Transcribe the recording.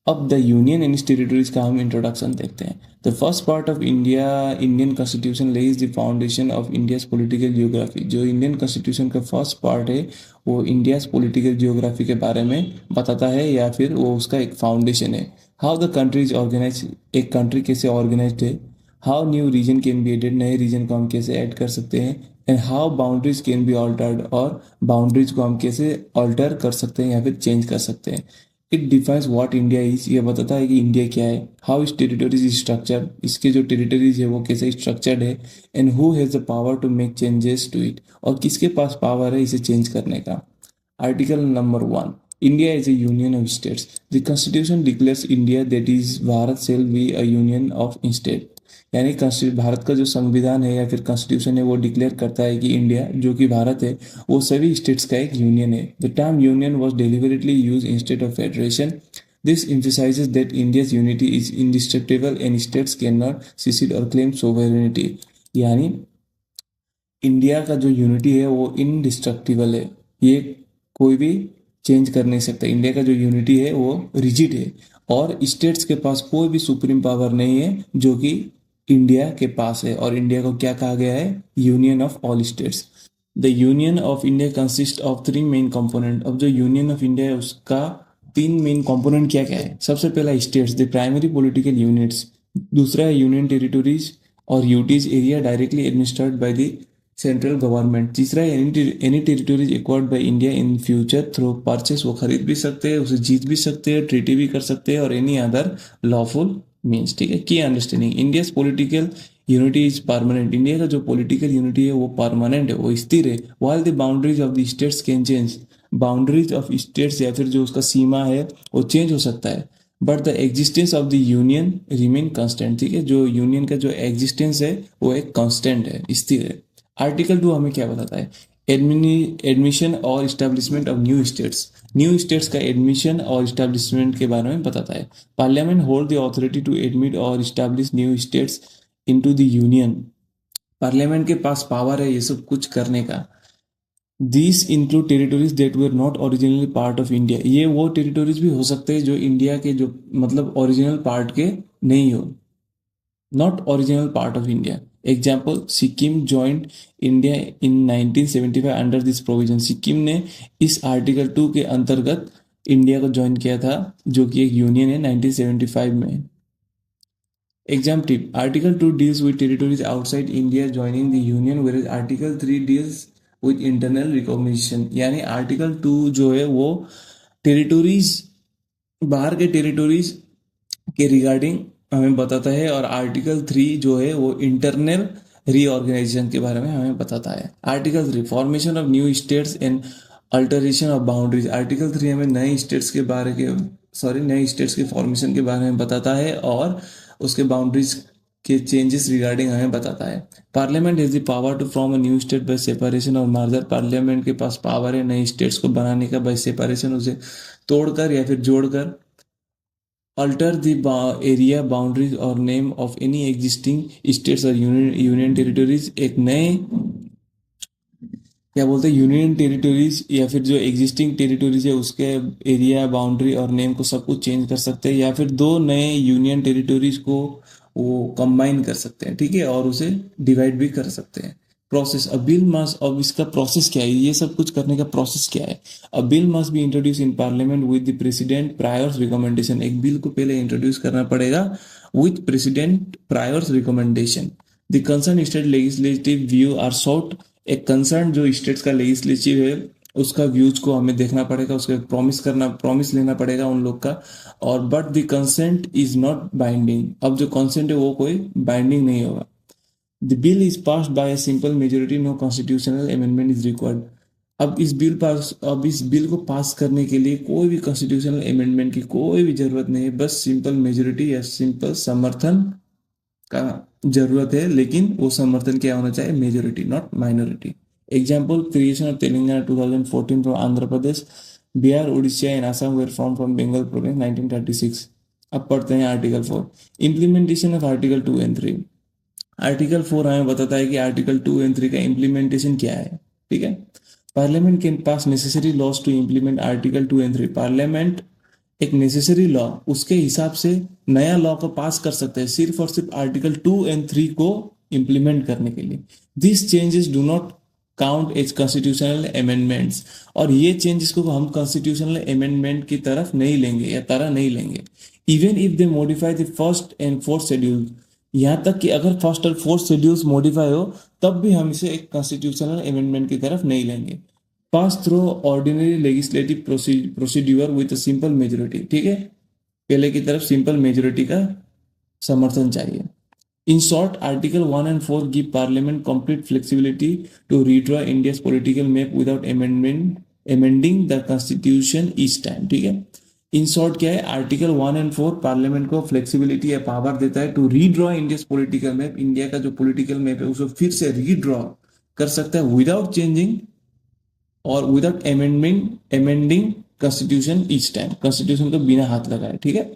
अब the union and territories का हम इंट्रोडक्शन देखते हैं। The first part of India Indian constitution Lay's the foundation of India's political geography. जो Indian constitution का फर्स्ट पार्ट है वो इंडियाज पॉलिटिकल जियोग्राफी के बारे में बताता है, या फिर वो उसका एक फाउंडेशन है। How the country is organise, एक कंट्री कैसे ऑर्गेनाइज्ड है। How new region can be added, नए रीजन को हम कैसे ऐड कर सकते हैं। And how boundaries can be altered, और बाउंड्रीज को हम कैसे ऑल्टर कर सकते हैं या फिर चेंज कर सकते हैं। It defines what India is, ये बताता है कि इंडिया क्या है। हाउ इस टेरिटरीज इज स्ट्रक्चर, इसके जो टेरिटरीज है वो कैसे स्ट्रक्चर्ड है। And who has the power to make changes to it, और किसके पास पावर है इसे चेंज करने का। Article number 1, India is a union of states. The constitution declares India that is Bharat shall be a union of state. यानी भारत का जो संविधान है या फिर कॉन्स्टिट्यूशन है वो डिक्लेयर करता है कि इंडिया जो कि भारत है वो सभी स्टेट्स का एक यूनियन है। The term union was deliberately use instead of federation. This emphasizes that India's unity is indestructible and states cannot secede or claim sovereignty। यानी इंडिया का जो यूनिटी है वो इनडिस्ट्रक्टिबल है, ये कोई भी चेंज कर नहीं सकता। इंडिया का जो यूनिटी है वो रिजिड है, और स्टेट्स के पास कोई भी सुप्रीम पावर नहीं है जो कि इंडिया के पास है। और इंडिया को क्या कहा गया है, union of all states. The union of India consist of 3 main component. अब जो यूनियन ऑफ इंडिया है उसका 3 मेन कंपोनेंट क्या क्या है। सबसे पहला states, the primary political units. दूसरा है यूनियन टेरिटोरीज और UTs, area directly administered by the central government. तीसरा है any territories acquired by India in future through purchase, वो खरीद भी सकते हैं, उसे जीत भी सकते हैं, ट्रीटी भी कर सकते हैं, और एनी अदर लॉफुल मीन्स। ठीक है, की understanding India's political unity is permanent. India का जो पॉलिटिकल यूनिटी है वो परमानेंट है, वो स्थिर है। While the boundaries of the states can change, boundaries of states या फिर जो उसका सीमा है वो चेंज हो सकता है, but the existence of the union remain constant. ठीक है, जो यूनियन का जो एग्जिस्टेंस है वो एक कांस्टेंट है, स्थिर है। आर्टिकल 2 हमें क्या बताता है, एडमिशन और establishment of new states. New states का एडमिशन और इस्टेब्लिशमेंट के बारे में बताता है। Parliament hold the authority to admit और establish new states into the union. Parliament के पास पावर है ये सब कुछ करने का। This include territories that were not originally part of India. ये वो टेरिटोरीज भी हो सकते हैं जो इंडिया के जो मतलब ओरिजिनल पार्ट के नहीं हो, not original part of India. Example, Sikkim joint India in 1975 under this provision. Sikkim ने इस आर्टिकल 2 के अंतर्गत इंडिया को ज्वाइन किया था, जो कि एक यूनियन है 1975 में। Example, article 2 deals with territories outside India joining the union, where article 3 deals with internal recognition. यानी आर्टिकल 2 जो है वो टेरिटोरीज, बाहर के टेरिटोरीज के रिगार्डिंग हमें बताता है, और आर्टिकल 3 जो है वो इंटरनल रीऑर्गेनाइजेशन के बारे में हमें बताता है। Article 3 formation of new states and alteration of boundaries. Article 3 हमें नए स्टेट्स के बारे के नए स्टेट्स के फॉर्मेशन के बारे में बताता है, और उसके बाउंड्रीज के चेंजेस रिगार्डिंग हमें बताता है। Parliament has the power to form a new state by separation और मर्जर। पार्लियामेंट के पास पावर है नए स्टेट्स को बनाने का बाय सेपरेशन, उसे तोड़कर या फिर जोड़कर। alter the area boundaries or name of any existing states or union territories। एक नए क्या बोलते हैं यूनियन टेरिटोरीज या फिर जो एग्जिस्टिंग टेरिटोरीज है उसके एरिया बाउंड्री और नेम को सब कुछ चेंज कर सकते हैं, या फिर दो नए यूनियन टेरिटोरीज को वो कंबाइन कर सकते हैं। ठीक है, और उसे डिवाइड भी कर सकते हैं। प्रोसेस, अ बिल मस्ट, अब इसका प्रोसेस क्या है, ये सब कुछ करने का प्रोसेस क्या है। A bill must be introduce in parliament with the president prior recommendation. एक बिल को पहले इंट्रोड्यूस करना पड़ेगा with president prior recommendation. The concern state legislative view are sought. एक कंसर्न जो स्टेट्स का लेजिस्लेटिव है उसका व्यूज को हमें देखना पड़ेगा, उसके प्रॉमिस लेना पड़ेगा उन लोग का। और but the consent is not binding. अब जो कंसेंट है वो कोई बाइंडिंग नहीं होगा। The bill is passed by a simple majority, no constitutional amendment is required. अब इस बिल को पास करने के लिए कोई भी कॉन्स्टिट्यूशनल अमेंडमेंट की कोई भी जरूरत नहीं है, बस सिंपल मेजोरिटी या सिंपल समर्थन का जरूरत है। लेकिन वो समर्थन क्या होना चाहिए, majority not minority. Example, creation of Telangana 2014 from Andhra Pradesh, Bihar, Orissa and Assam were from Bengal province 1936। अब पढ़ते हैं article 4, implementation of article 2 and 3। Article 4 हमें बताता है कि आर्टिकल 2 एंड 3 का इम्प्लीमेंटेशन क्या है। ठीक है, parliament can pass necessary laws to implement article 2 and 3। Parliament एक नेसेसरी लॉ, उसके हिसाब से नया लॉ को पास कर सकते हैं सिर्फ और सिर्फ आर्टिकल 2 और 3 को इम्प्लीमेंट करने के लिए। This changes do not count as constitutional amendments, और ये चेंजेस को हम कॉन्स्टिट्यूशनल अमेंडमेंट की तरफ नहीं लेंगे या तरह नहीं लेंगे। Even if they modify the first and fourth schedule, यहाँ तक कि अगर फर्स्ट और फोर्थ शेड्यूल्स मॉडिफाई हो तब भी हम इसे एक कॉन्स्टिट्यूशनल अमेंडमेंट की तरफ नहीं लेंगे। Pass through ordinary legislative procedure with simple majority, ठीक है, पहले की तरफ सिंपल मेजोरिटी का समर्थन चाहिए। In short, article 1 and 4 give Parliament complete flexibility to redraw India's political map without amending the constitution each time, ठीक है। इन शॉर्ट क्या है, आर्टिकल 1 and 4 पार्लियामेंट को फ्लेक्सिबिलिटी या पावर देता है to redraw India's political map, India का जो पॉलिटिकल मैप है उसको फिर से रीड्रॉ कर सकता है विदाउट चेंजिंग और without amending constitution each time, constitution को बिना हाथ लगाए, ठीक है।